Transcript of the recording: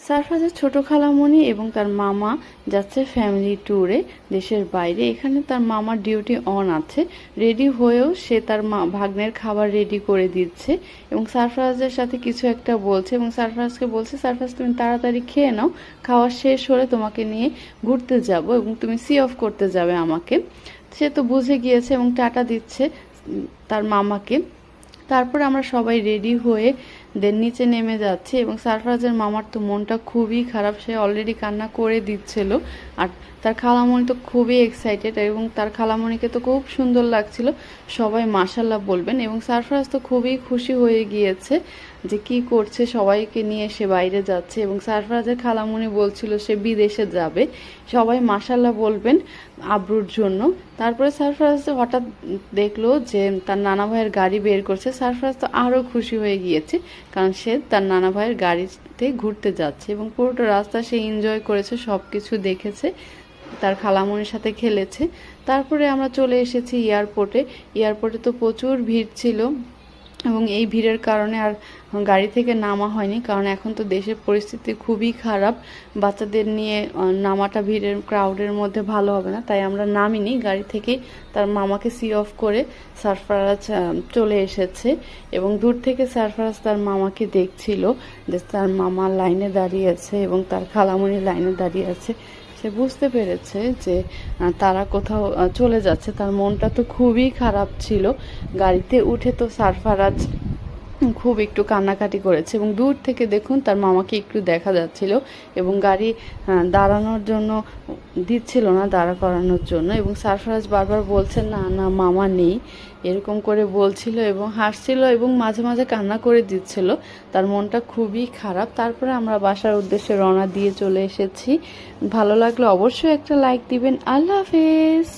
সারফাজের ছোট খালামণি এবং তার মামা যাচ্ছে ফ্যামিলি ট্যুরে দেশের বাইরে। এখানে তার মামার ডিউটি অন আছে, রেডি হয়েও সে তার ভাগ্নের খাবার রেডি করে দিচ্ছে এবং সারফাজের সাথে কিছু একটা বলছে এবং সারফাজকে বলছে, সারফাজ তুমি তাড়াতাড়ি খেয়ে নাও, খাওয়া শেষ হলে তোমাকে নিয়ে ঘুরতে যাব এবং তুমি সি অফ করতে যাবে আমাকে। সে তো বুঝে গিয়েছে এবং টাটা দিচ্ছে তার মামাকে। তারপর আমরা সবাই রেডি হয়ে নিচে নেমে যাচ্ছি এবং সারফরাজের মামার তো মনটা খুবই খারাপ, সে অলরেডি কান্না করে দিচ্ছিল। আর তার খালামণি তো খুবই এক্সাইটেড এবং তার খালামণিকে তো খুব সুন্দর লাগছিল, সবাই মাশাল্লাহ বলবেন। এবং সারফরাজ তো খুবই খুশি হয়ে গিয়েছে যে কি করছে, সবাইকে নিয়ে সে বাইরে যাচ্ছে এবং সারফরাজের খালামণি বলছিল সে বিদেশে যাবে, সবাই মাশাল্লাহ বলবেন আব্রুর জন্য। তারপরে সারফরাজ হঠাৎ দেখলো যে তার নানা ভাইয়ের গাড়ি বের করছে, সারফরাজ তো আরও খুশি হয়ে গিয়েছে কারণ সে তার নানা ভাইয়ের গাড়িতে ঘুরতে যাচ্ছে এবং পুরোটা রাস্তা সে এনজয় করেছে, সব কিছু দেখেছে, তার খালামণির সাথে খেলেছে। তারপরে আমরা চলে এসেছি এয়ারপোর্টে। এয়ারপোর্টে তো প্রচুর ভিড় ছিল এবং এই ভিড়ের কারণে আর গাড়ি থেকে নামা হয়নি, কারণ এখন তো দেশের পরিস্থিতি খুবই খারাপ, বাচ্চাদের নিয়ে নামাটা ভিড়ের ক্রাউডের মধ্যে ভালো হবে না, তাই আমরা নামিনি গাড়ি থেকেই তার মামাকে সি অফ করে সারফরাজ চলে এসেছে এবং দূর থেকে সারফরাজ তার মামাকে দেখছিল যে তার মামা লাইনে দাঁড়িয়ে আছে এবং তার খালামণি লাইনে দাঁড়িয়ে আছে। সে বুঝতে পেরেছে যে তারা কোথাও চলে যাচ্ছে, তার মনটা তো খুবই খারাপ ছিল। গাড়িতে উঠে তো সারফরাজ খুব একটু কান্নাকাটি করেছে এবং দূর থেকে দেখুন তার মামাকে একটু দেখা যাচ্ছিল এবং গাড়ি দাঁড়ানোর জন্য দিচ্ছিল না, দাঁড়া করানোর জন্য, এবং সারফরাজ বারবার বলছে না না মামা নেই, এরকম করে বলছিল এবং হাসছিল এবং মাঝে মাঝে কান্না করে দিচ্ছিল, তার মনটা খুবই খারাপ। তারপরে আমরা বাসার উদ্দেশ্যে রওনা দিয়ে চলে এসেছি। ভালো লাগলে অবশ্যই একটা লাইক দিবেন। আল্লাহ হাফেজ।